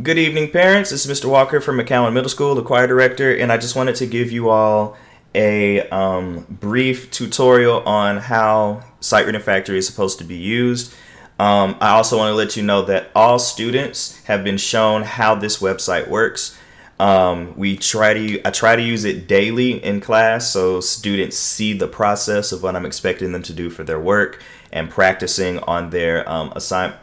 Good evening, parents. This is Mr. Walker from McCowan Middle School, the choir director, and I just wanted to give you all a brief tutorial on how Sight Reading Factory is supposed to be used. I also want to let you know that all students have been shown how this website works. I try to use it daily in class so students see the process of what I'm expecting them to do for their work and practicing on their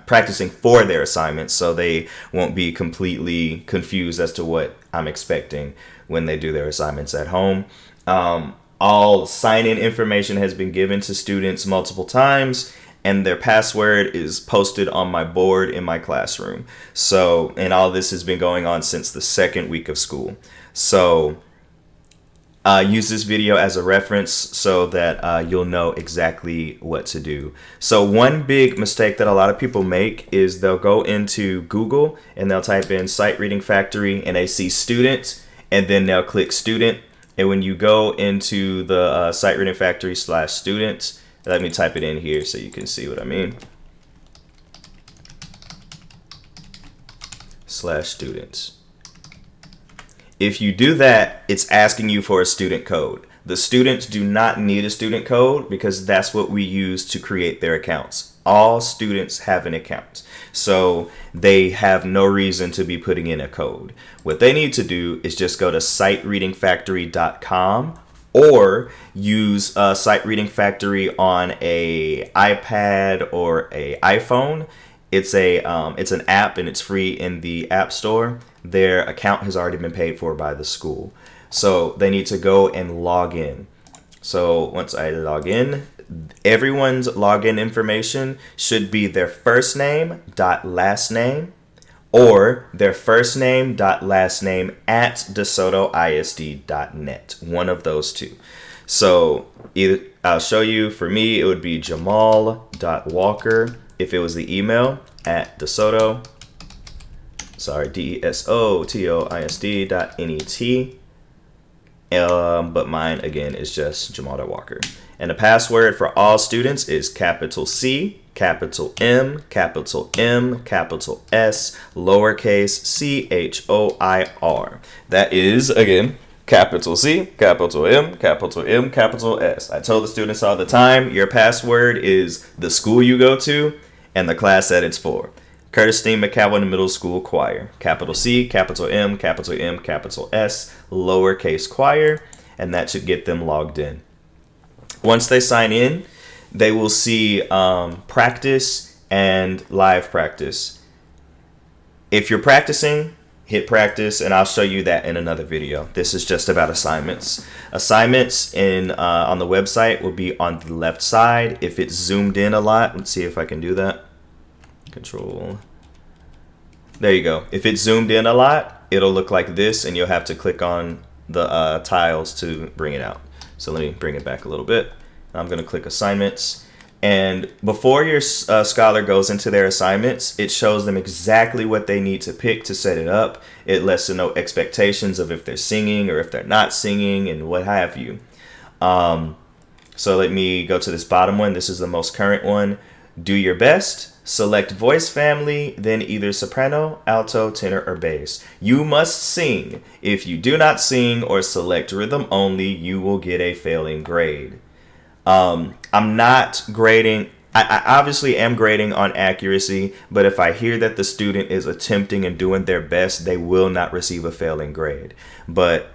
practicing for their assignments so they won't be completely confused as to what I'm expecting when they do their assignments at home. All sign-in information has been given to students multiple times, and their password is posted on my board in my classroom. So, and all this has been going on since the second week of school. So, use this video as a reference so that you'll know exactly what to do. So one big mistake that a lot of people make is they'll go into Google and they'll type in Sight Reading Factory and they see student, and then they'll click student. And when you go into the Sight Reading Factory /students, let me type it in here so you can see what I mean. /students. If you do that, it's asking you for a student code. The students do not need a student code because that's what we use to create their accounts. All students have an account, so they have no reason to be putting in a code. What they need to do is just go to sightreadingfactory.com or use Sight Reading Factory on a iPad or a iPhone. It's an app and it's free in the App Store. Their account has already been paid for by the school, so they need to go and log in. So once I log in, everyone's login information should be their first name dot last name or their first name dot last name at DeSotoISD.net. One of those two. So either I'll show you. For me, it would be Jamal.Walker if it was the email at DeSoto. DeSotoISD.net. But mine again is just Jamal.Walker. And the password for all students is capital C, capital M, capital M, capital S, lowercase CHOIR. That is, again, capital C, capital M, capital M, capital S. I tell the students all the time, your password is the school you go to and the class that it's for. Curtis Steen McCowan Middle School Choir. Capital C, capital M, capital S, lowercase choir, and that should get them logged in. Once they sign in, they will see practice and live practice. If you're practicing, hit practice, and I'll show you that in another video. This is just about assignments. Assignments on the website will be on the left side. If it's zoomed in a lot, let's see if I can do that. Control. There you go. If it's zoomed in a lot, it'll look like this, and you'll have to click on the tiles to bring it out. So let me bring it back a little bit. I'm going to click assignments. And before your scholar goes into their assignments, it shows them exactly what they need to pick to set it up. It lets them know expectations of if they're singing or if they're not singing and what have you. So let me go to this bottom one. This is the most current one. Do your best. Select voice family, then either soprano, alto, tenor, or bass. You must sing. If you do not sing or select rhythm only, you will get a failing grade. I'm not grading. I obviously am grading on accuracy, but if I hear that the student is attempting and doing their best, they will not receive a failing grade. But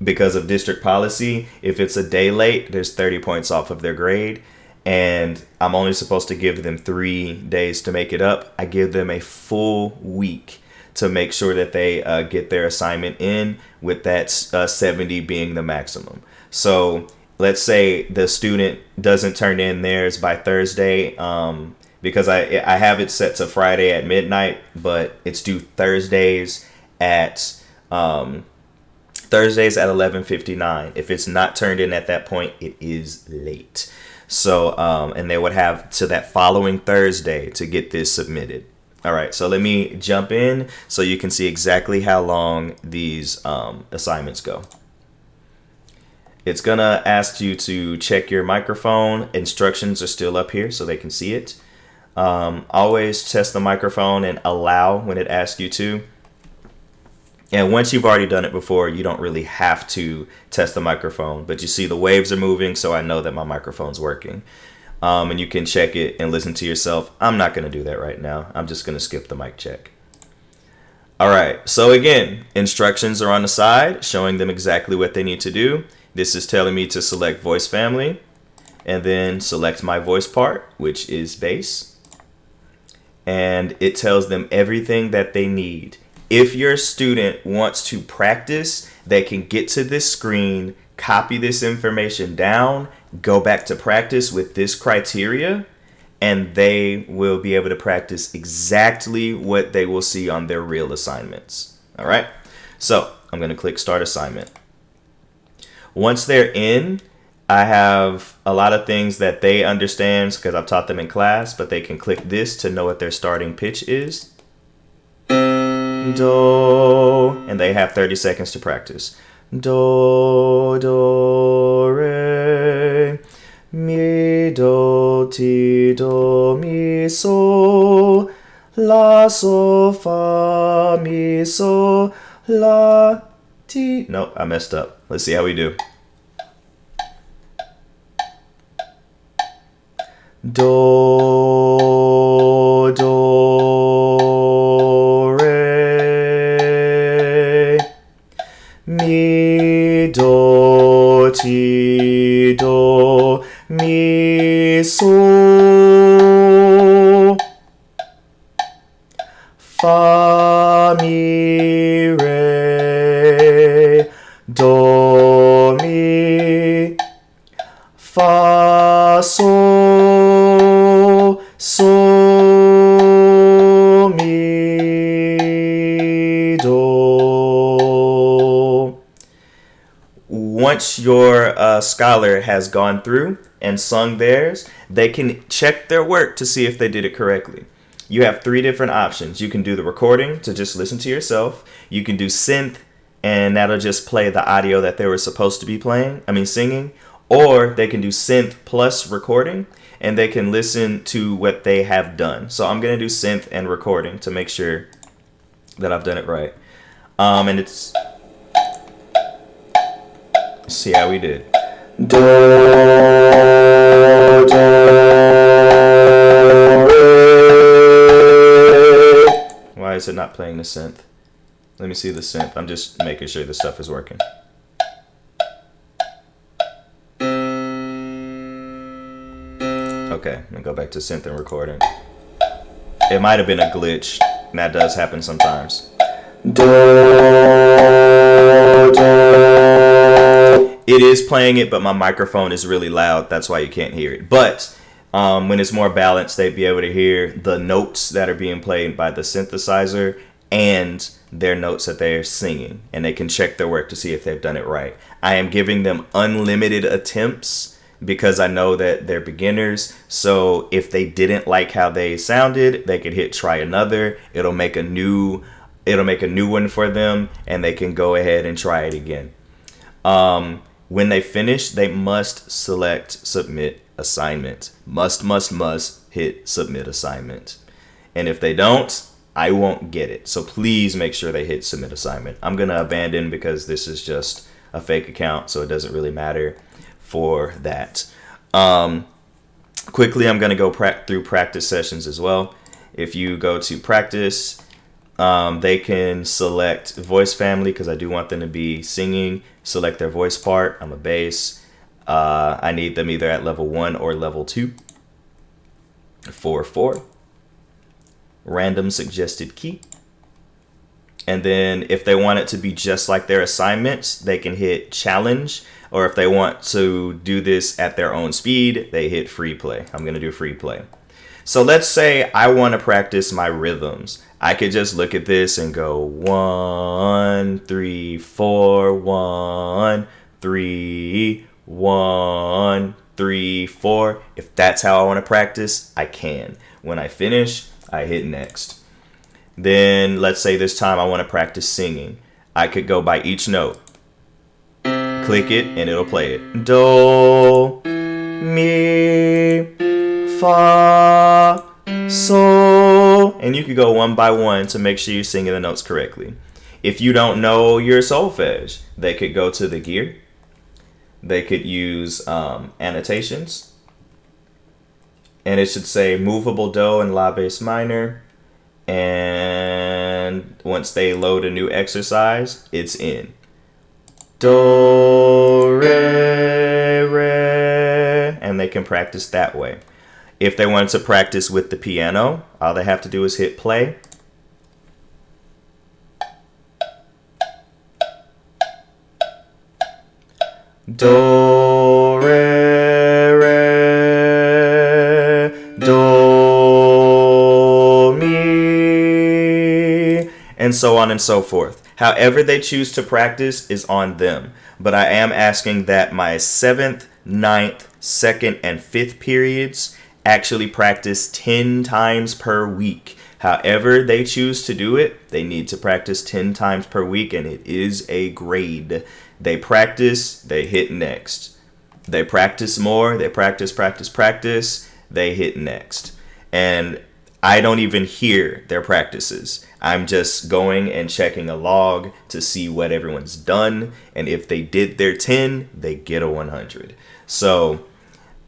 because of district policy, if it's a day late, there's 30 points off of their grade. And I'm only supposed to give them 3 days to make it up. I give them a full week to make sure that they get their assignment in, with that 70 being the maximum. So let's say the student doesn't turn in theirs by Thursday, because I have it set to Friday at midnight, but it's due Thursdays at 11:59. If it's not turned in at that point, it is late. So, and they would have to that following Thursday to get this submitted. All right, so let me jump in so you can see exactly how long these assignments go. It's gonna ask you to check your microphone. Instructions are still up here so they can see it. Always test the microphone and allow when it asks you to. And once you've already done it before, you don't really have to test the microphone. But you see the waves are moving, so I know that my microphone's working. And you can check it and listen to yourself. I'm not going to do that right now. I'm just going to skip the mic check. All right, so again, instructions are on the side showing them exactly what they need to do. This is telling me to select voice family and then select my voice part, which is bass. And it tells them everything that they need. If your student wants to practice, they can get to this screen, copy this information down, go back to practice with this criteria, and they will be able to practice exactly what they will see on their real assignments. All right, so I'm going to click Start Assignment. Once they're in, I have a lot of things that they understand because I've taught them in class, but they can click this to know what their starting pitch is. Do, and they have 30 seconds to practice. Do, do, re, mi, do, ti, do, mi, so, la, so, fa, mi, so, la, ti. Nope, I messed up. Let's see how we do. Do, do, re, mi, do, ti, do, mi, so, fa, mi, re, do, mi, fa, so, so, mi, do. Once your scholar has gone through and sung theirs, they can check their work to see if they did it correctly. You have 3 different options. You can do the recording to just listen to yourself. You can do synth, and that'll just play the audio that they were supposed to be singing. Or they can do synth plus recording, and they can listen to what they have done. So I'm going to do synth and recording to make sure that I've done it right. And it's... Let's see how we did. Do, do, re. Why is it not playing the synth? Let me see the synth. I'm just making sure the stuff is working. Okay, I'm gonna go back to synth and recording. It might have been a glitch, and that does happen sometimes. Do, do. It is playing it, but my microphone is really loud. That's why you can't hear it. But when it's more balanced, they'd be able to hear the notes that are being played by the synthesizer and their notes that they're singing, and they can check their work to see if they've done it right. I am giving them unlimited attempts because I know that they're beginners. So if they didn't like how they sounded, they could hit try another. It'll make a new one for them, and they can go ahead and try it again. When they finish, they must select submit assignment. Must hit submit assignment. And if they don't, I won't get it. So please make sure they hit submit assignment. I'm going to abandon because this is just a fake account, so it doesn't really matter for that. Quickly, I'm going to go through practice sessions as well. If you go to practice, they can select voice family because I do want them to be singing. Select their voice part. I'm a bass. I need them either at level 1 or level 2. 4/4. Random suggested key. And then if they want it to be just like their assignments, they can hit challenge. Or if they want to do this at their own speed, they hit free play. I'm going to do free play. So let's say I want to practice my rhythms. I could just look at this and go 1, 3, 4, 1, 3, 1, 3, 4. If that's how I want to practice, I can. When I finish, I hit next. Then let's say this time I want to practice singing. I could go by each note. Click it and it'll play it. Do, mi, fa, sol, and you could go one by one to make sure you're singing the notes correctly. If you don't know your solfege, they could go to the gear. They could use annotations, and it should say movable do and la bass minor. And once they load a new exercise, it's in. Do, re, re, and they can practice that way. If they wanted to practice with the piano, all they have to do is hit play. Do, re, re, do, mi, and so on and so forth. However they choose to practice is on them. But I am asking that my 7th, 9th, 2nd, and 5th periods actually practice 10 times per week. However they choose to do it, they need to practice 10 times per week, and it is a grade. They practice, they hit next. They practice more, they practice, they hit next. And I don't even hear their practices. I'm just going and checking a log to see what everyone's done. And if they did their 10, they get a 100. So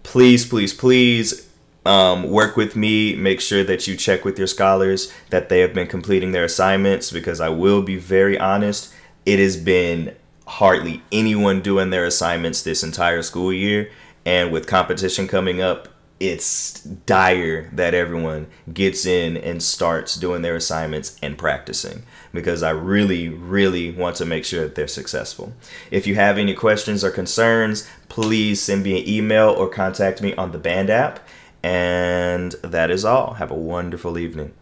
please, please, please work with me. Make sure that you check with your scholars that they have been completing their assignments, because I will be very honest, it has been hardly anyone doing their assignments this entire school year. And with competition coming up, it's dire that everyone gets in and starts doing their assignments and practicing, because I really, really want to make sure that they're successful. If you have any questions or concerns, please send me an email or contact me on the Band app. And that is all. Have a wonderful evening.